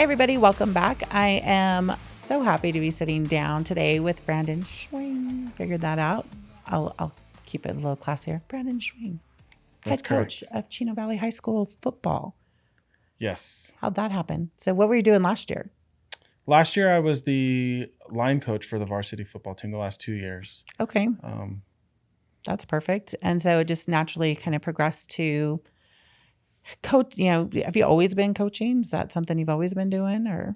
everybody, welcome back. I am so happy to be sitting down today with Brandon Gschweng. Figured that out. I'll keep it a little classier. Brandon Gschweng, head coach of Chino Valley High School football. Yes. How'd that happen? So what were you doing last year? Last year, I was the line coach for the varsity football team the last 2 years. Okay. That's perfect. And so it just naturally kind of progressed to coach. Have you always been coaching? Is that something you've always been doing, or?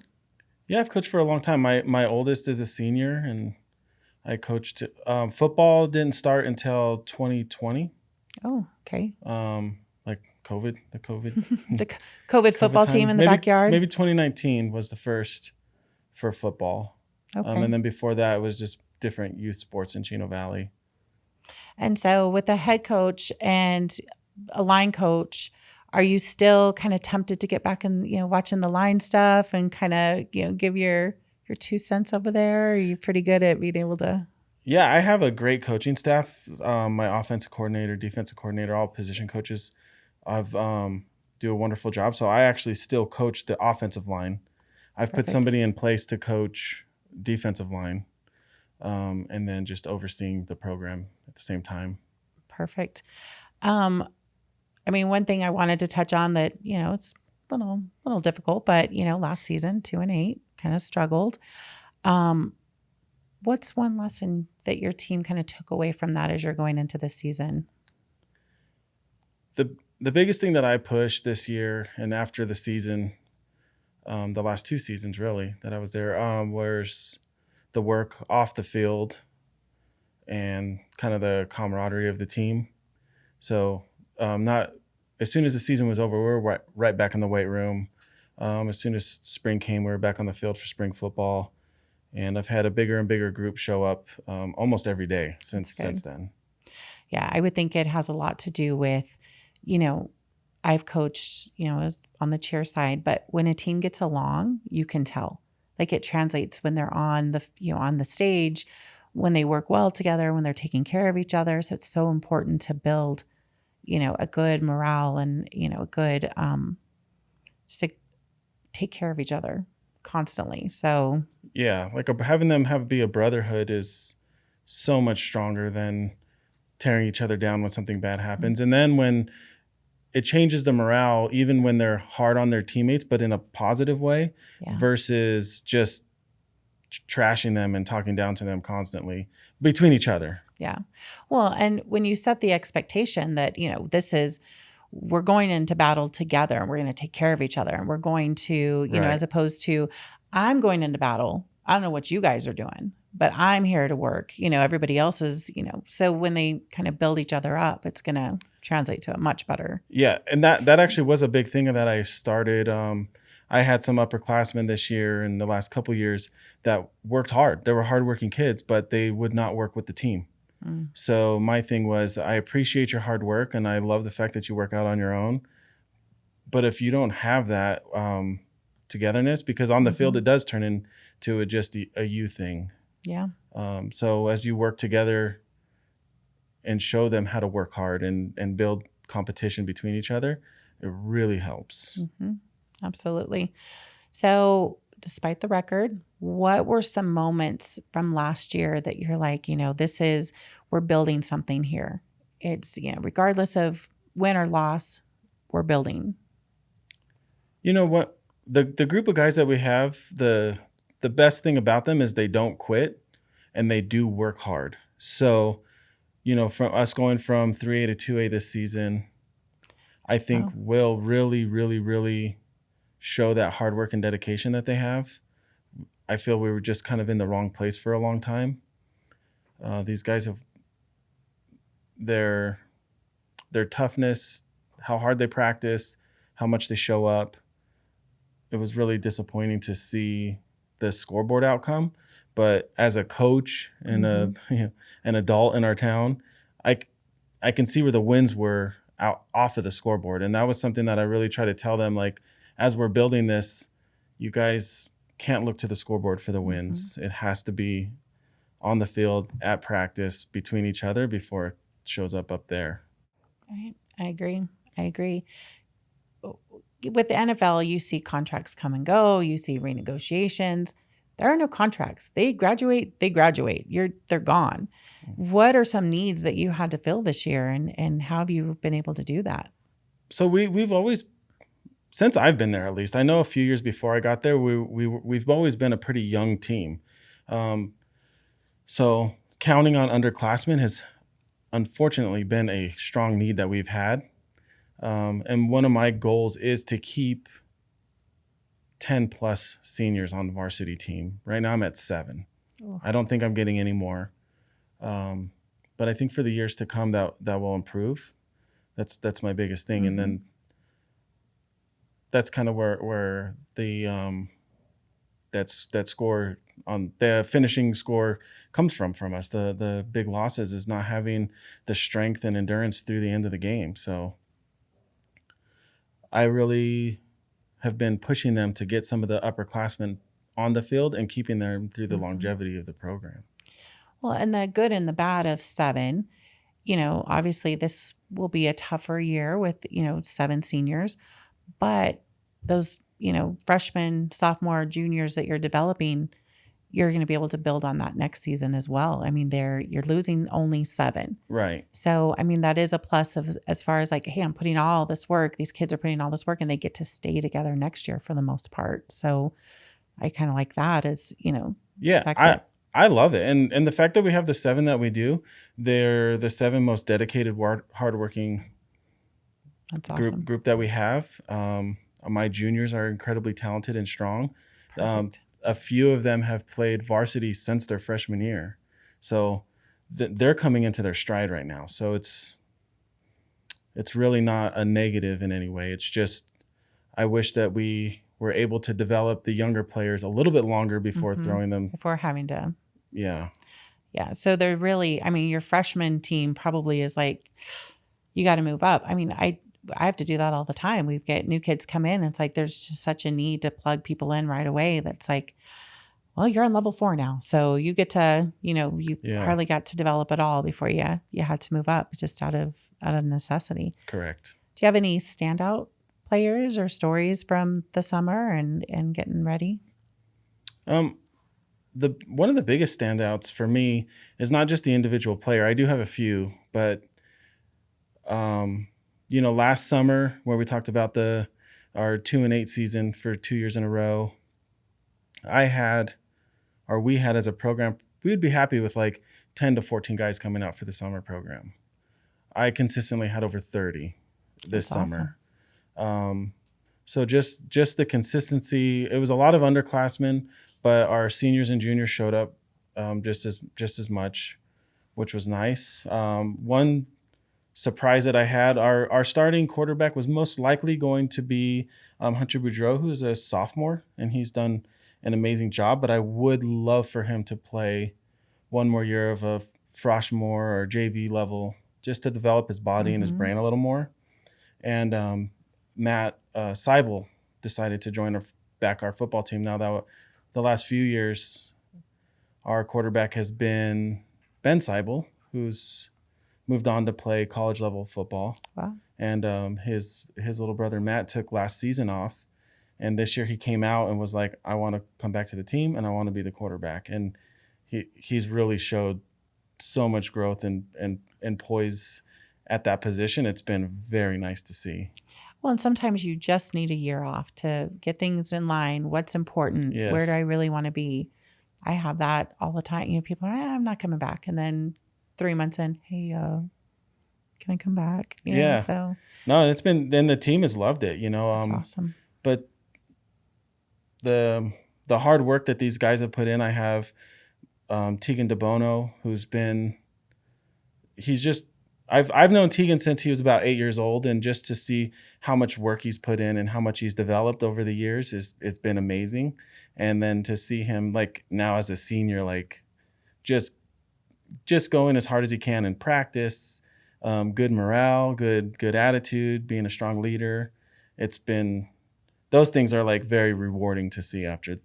Yeah, I've coached for a long time. My oldest is a senior, and I coached. Football didn't start until 2020. Oh, okay. Like COVID, the COVID. The COVID football time. team in the backyard? Maybe 2019 was the first for football. Okay. And then before that, it was just different youth sports in Chino Valley. And so with a head coach and a line coach, are you still kind of tempted to get back and, watching the line stuff and kind of, give your 2 cents over there? Are you pretty good at being able to? Yeah, I have a great coaching staff. My offensive coordinator, defensive coordinator, all position coaches do a wonderful job. So I actually still coach the offensive line. I've put somebody in place to coach defensive line, and then just overseeing the program at the same time. Perfect. One thing I wanted to touch on that, it's a little difficult, but, last season, 2-8, kind of struggled. What's one lesson that your team kind of took away from that as you're going into this season? The biggest thing that I pushed this year and after the season, the last 2 seasons really that I was there, was the work off the field and kind of the camaraderie of the team. So not as soon as the season was over, we were right back in the weight room. As soon as spring came, we were back on the field for spring football. And I've had a bigger and bigger group show up almost every day since then. Yeah, I would think it has a lot to do with, I've coached, on the cheer side, but when a team gets along, you can tell. Like it translates when they're on the stage, when they work well together, when they're taking care of each other. So it's so important to build, a good morale and, a good, just to take care of each other constantly. So yeah, like having them be a brotherhood is so much stronger than tearing each other down when something bad happens. Mm-hmm. And then when it changes the morale, even when they're hard on their teammates, but in a positive way, versus just trashing them and talking down to them constantly between each other. Yeah. Well, and when you set the expectation that, we're going into battle together and we're going to take care of each other and we're going to, as opposed to I'm going into battle. I don't know what you guys are doing, but I'm here to work. Everybody else is, so when they kind of build each other up, it's going to translate to a much better. Yeah. And that actually was a big thing that I started. I had some upperclassmen this year and the last couple of years that worked hard. They were hardworking kids, but they would not work with the team. So my thing was, I appreciate your hard work and I love the fact that you work out on your own. But if you don't have that togetherness, because on the field it does turn into just a you thing. Yeah. So as you work together and show them how to work hard and build competition between each other, it really helps. Mm-hmm. Absolutely. So despite the record, what were some moments from last year that you're like, we're building something here? It's, regardless of win or loss, we're building. You know what? The group of guys that we have, the best thing about them is they don't quit and they do work hard. So, from us going from 3A to 2A this season, I think will really, really, really show that hard work and dedication that they have. I feel we were just kind of in the wrong place for a long time. These guys have their toughness, how hard they practice, how much they show up. It was really disappointing to see the scoreboard outcome. But as a coach and an adult in our town, I can see where the wins were off of the scoreboard. And that was something that I really try to tell them, like, as we're building this, you guys can't look to the scoreboard for the wins. It has to be on the field, at practice, between each other before it shows up there. Right. I agree. with the NFL, you see contracts come and go, you see renegotiations. There are no contracts. They graduate, they're gone. What are some needs that you had to fill this year, and how have you been able to do that? So we've always, since I've been there, at least, I know a few years before I got there, we've always been a pretty young team. So counting on underclassmen has unfortunately been a strong need that we've had. And one of my goals is to keep 10 plus seniors on the varsity team. Right now I'm at 7. Oh. I don't think I'm getting any more. But I think for the years to come that will improve. That's my biggest thing. And then that's kind of where the that score on the finishing score comes from us. The big losses is not having the strength and endurance through the end of the game. So I really have been pushing them to get some of the upperclassmen on the field and keeping them through the longevity of the program. Well, and the good and the bad of 7, obviously this will be a tougher year with, 7 seniors, but those, freshmen, sophomore, juniors that you're developing, you're going to be able to build on that next season as well. I mean, you're losing only 7. Right. So, I mean, that is a plus of as far as like, hey, I'm putting all this work. These kids are putting all this work and they get to stay together next year for the most part. So I kind of like that as, Yeah, I love it. And the fact that we have the 7 that we do, they're the 7 most dedicated, hardworking that's awesome. group that we have. My juniors are incredibly talented and strong. Perfect. A few of them have played varsity since their freshman year. So they're coming into their stride right now. So it's really not a negative in any way. It's just I wish that we were able to develop the younger players a little bit longer before throwing them. Before having to. Yeah. Yeah. So they're really, I mean, your freshman team probably is like, you got to move up. I mean, I have to do that all the time. We get new kids come in. And it's like, there's just such a need to plug people in right away. That's like, well, you're on level 4 now. So you get to, you hardly got to develop at all before you had to move up just out of necessity. Correct. Do you have any standout players or stories from the summer and getting ready? One of the biggest standouts for me is not just the individual player. I do have a few, but last summer where we talked about our 2-8 season for 2 years in a row, we had as a program, we would be happy with like 10 to 14 guys coming out for the summer program. I consistently had over 30 this summer. Awesome. So just the consistency. It was a lot of underclassmen, but our seniors and juniors showed up just as much, which was nice. One surprise that I had, our starting quarterback was most likely going to be Hunter Boudreau, who's a sophomore, and he's done an amazing job. But I would love for him to play one more year of a freshman or JV level, just to develop his body and his brain a little more. And Matt Seibel decided to join our football team. Now that the last few years, our quarterback has been Ben Seibel, who's moved on to play college level football. Wow. And his little brother Matt took last season off, and this year he came out and was like, I want to come back to the team and I want to be the quarterback. And he's really showed so much growth and poise at that position. It's been very nice to see. Well, and sometimes you just need a year off to get things in line. What's important? Yes. Where do I really want to be? I have that all the time. People are, I'm not coming back. And then 3 months in, hey, can I come back? Yeah. So no, it's been, then the team has loved it, That's awesome. But the hard work that these guys have put in, I have Tegan DeBono, I've known Tegan since he was about 8 years old, and just to see how much work he's put in and how much he's developed over the years it's been amazing. And then to see him like now as a senior, like just going as hard as he can in practice, good morale, good attitude, being a strong leader. Those things are like very rewarding to see after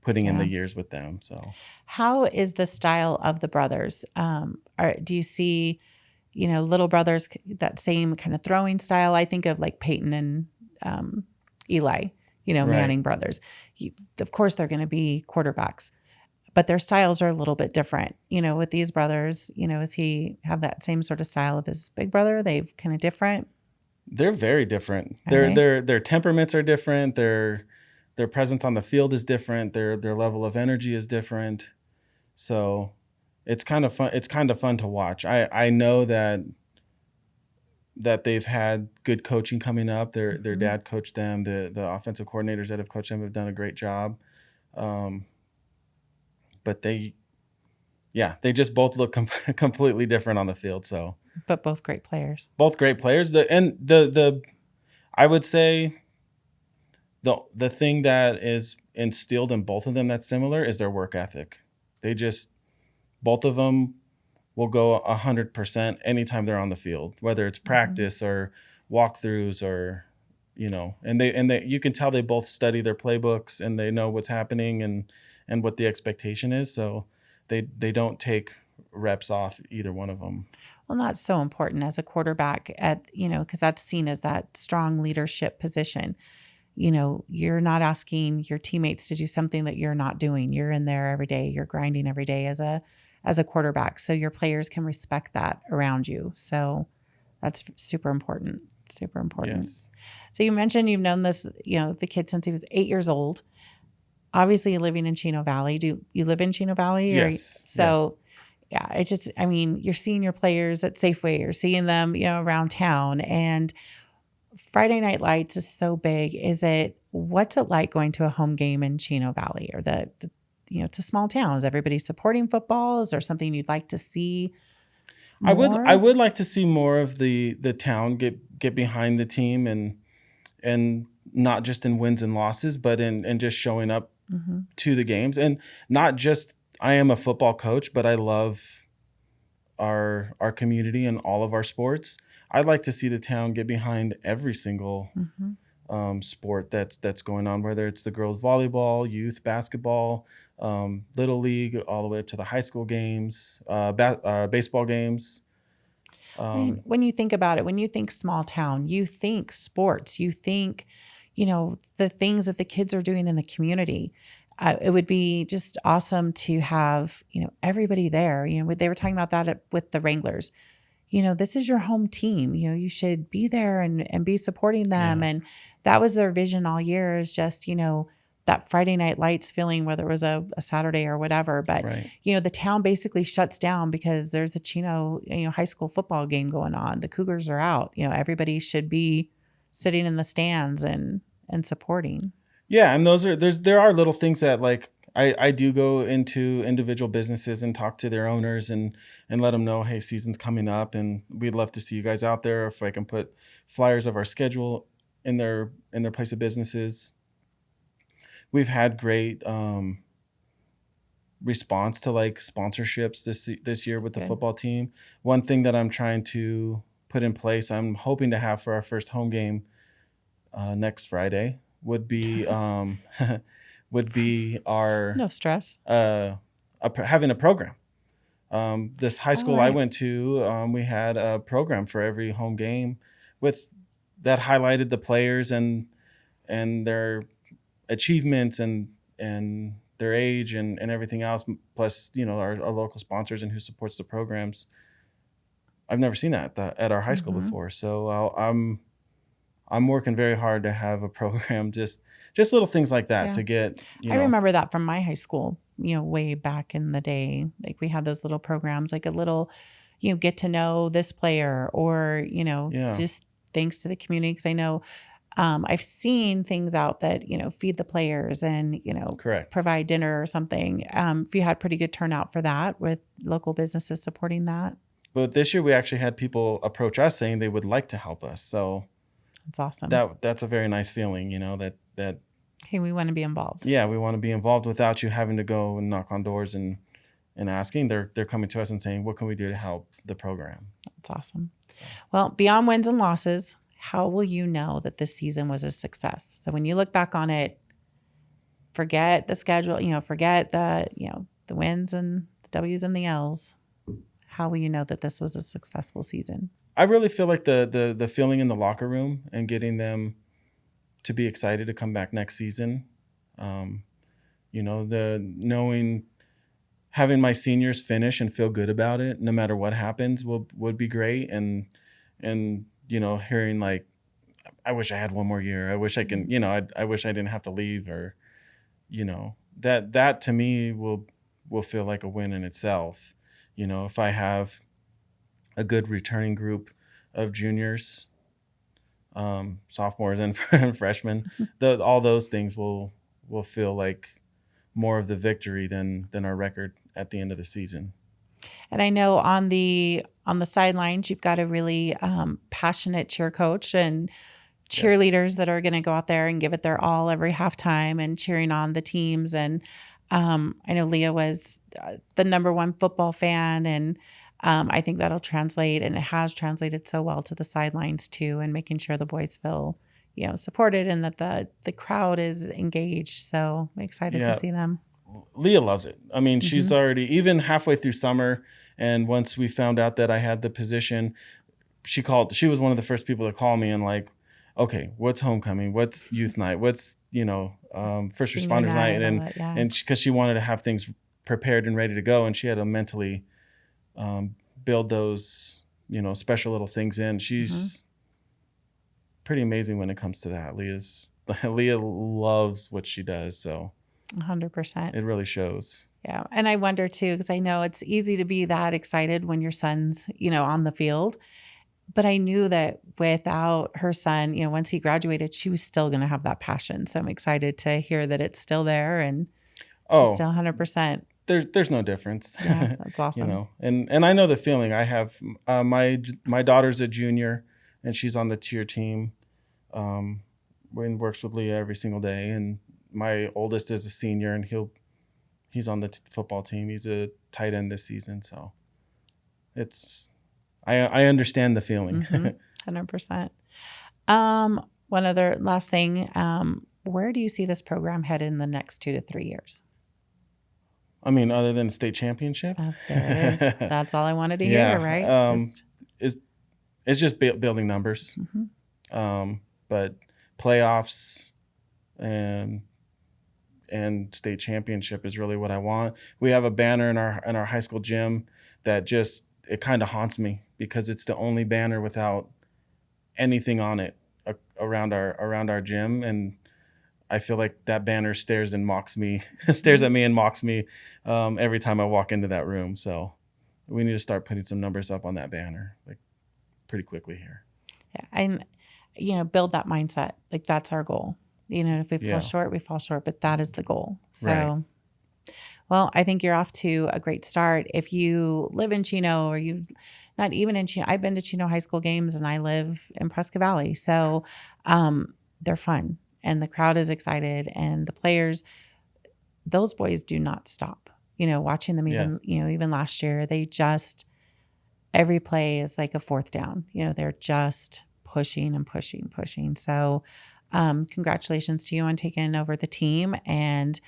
putting in the years with them. So how is the style of the brothers? Do you see, little brothers, that same kind of throwing style? I think of like Peyton and Eli, Right. Manning brothers. Of course, they're going to be quarterbacks, but their styles are a little bit different. With these brothers, does he have that same sort of style of his big brother? Are they kind of different? They're very different. Are they? Their temperaments are different. Their presence on the field is different. Their level of energy is different. So it's kind of fun. It's kind of fun to watch. I know that they've had good coaching coming up. Their dad coached them. The offensive coordinators that have coached them have done a great job. But they just both look completely different on the field. So, But both great players. both great players. The I would say the thing that is instilled in both of them that's similar is their work ethic. They just, both of them will go 100% anytime they're on the field, whether it's practice or walkthroughs or, and they you can tell they both study their playbooks and they know what's happening and what the expectation is. So they don't take reps off either one of them. Well, that's so important as a quarterback because that's seen as that strong leadership position. You're not asking your teammates to do something that you're not doing. You're in there every day. You're grinding every day as a quarterback. So your players can respect that around you. So that's super important. Super important. Yes. So you mentioned you've known this, the kid since he was 8 years old. Obviously living in Chino Valley. Do you live in Chino Valley? Yes. So yeah, you're seeing your players at Safeway, you're seeing them, around town, and Friday Night Lights is so big. What's it like going to a home game in Chino Valley, or it's a small town. Is everybody supporting football? Is there something you'd like to see more? I would like to see more of the town get behind the team and not just in wins and losses, but in just showing up to the games. And not just, I am a football coach, but I love our community and all of our sports. I'd like to see the town get behind every single sport that's going on, whether it's the girls volleyball, youth basketball, little league, all the way up to the high school games, baseball games. When you think about it, when you think small town, you think sports, you think, the things that the kids are doing in the community. It would be just awesome to have, everybody there. They were talking about that with the Wranglers. This is your home team. You should be there and be supporting them. Yeah. And that was their vision all year, is just, that Friday Night Lights feeling, whether it was a Saturday or whatever. But, Right. The town basically shuts down because there's a Chino, high school football game going on. The Cougars are out. Everybody should be sitting in the stands and supporting. Yeah, and there are little things that, like, I do go into individual businesses and talk to their owners and let them know, hey, season's coming up and we'd love to see you guys out there. If I can put flyers of our schedule in their place of businesses. We've had great response to like sponsorships this year with the Good. football team. One thing that I'm trying to put in place, I'm hoping to have for our first home game next Friday, would be our No stress. having a program. This high school I right. went to, we had a program for every home game that highlighted the players and their achievements and their age and everything else, plus our local sponsors and who supports the programs. I've never seen that at our high school before, so I'm working very hard to have a program, just little things like that to get. I remember that from my high school, way back in the day. Like we had those little programs, like a little, get to know this player, or just thanks to the community. Because I know I've seen things out that feed the players and Correct. provide dinner or something. If you had pretty good turnout for that with local businesses supporting that. But this year we actually had people approach us saying they would like to help us. So That's awesome. That's a very nice feeling, that hey, we want to be involved. Yeah, we want to be involved without you having to go and knock on doors and asking. They're coming to us and saying, what can we do to help the program? That's awesome. Well, beyond wins and losses, how will you know that this season was a success? So when you look back on it, forget the schedule, forget the wins and the W's and the L's. How will you know that this was a successful season? I really feel like the feeling in the locker room and getting them to be excited to come back next season. Having my seniors finish and feel good about it, no matter what happens, would be great. And hearing like, I wish I had one more year. I wish I can, I wish I didn't have to leave, or, that to me will feel like a win in itself. If I have a good returning group of juniors, sophomores and freshmen, all those things will feel like more of the victory than our record at the end of the season. And I know on the sidelines, you've got a really passionate cheer coach and cheerleaders that are going to go out there and give it their all every halftime and cheering on the teams. And I know Leah was the #1 football fan, and I think that'll translate, and it has translated so well to the sidelines too, and making sure the boys feel supported and that the crowd is engaged. So I'm excited to see them. Leah loves it. I mean, she's already, even halfway through summer, and once we found out that I had the position, she was one of the first people to call me and like, okay, what's homecoming? What's youth night? What's, first responders night? And because she wanted to have things prepared and ready to go, and she had to mentally build those, special little things in. She's pretty amazing when it comes to that. Leah loves what she does. So 100%. It really shows. Yeah. And I wonder too, because I know it's easy to be that excited when your son's, on the field. But I knew that without her son, once he graduated, she was still going to have that passion. So I'm excited to hear that it's still there and she's still 100%. There's no difference. Yeah, that's awesome. And I know the feeling. I have my daughter's a junior, and she's on the cheer team. And works with Leah every single day. And my oldest is a senior, and he's on the football team. He's a tight end this season. So I understand the feeling. 100%. One other last thing. Where do you see this program headed in the next 2 to 3 years? I mean, other than state championship? There it is. That's all I wanted to hear, right? It's just building numbers. But playoffs and state championship is really what I want. We have a banner in our high school gym that it kind of haunts me, because it's the only banner without anything on it around our gym, and I feel like that banner stares at me and mocks me every time I walk into that room. So we need to start putting some numbers up on that banner like pretty quickly here. Yeah, and build that mindset. Like, that's our goal. If we fall short, we fall short, but that is the goal. So, right. Well, I think you're off to a great start. If you live in Chino, or you not even in Chino, I've been to Chino high school games, and I live in Prescott Valley. So they're fun, and the crowd is excited, and the players, those boys do not stop. Watching them even last year, every play is like a fourth down. They're just pushing and pushing. So congratulations to you on taking over the team. And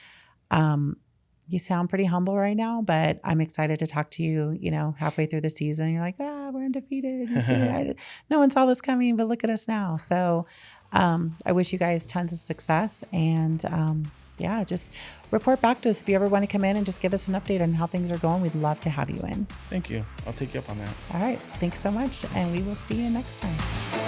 you sound pretty humble right now, but I'm excited to talk to you, halfway through the season. You're like, we're undefeated. You see, no one saw this coming, but look at us now. So I wish you guys tons of success. And just report back to us if you ever want to come in and just give us an update on how things are going. We'd love to have you in. Thank you. I'll take you up on that. All right. Thanks so much. And we will see you next time.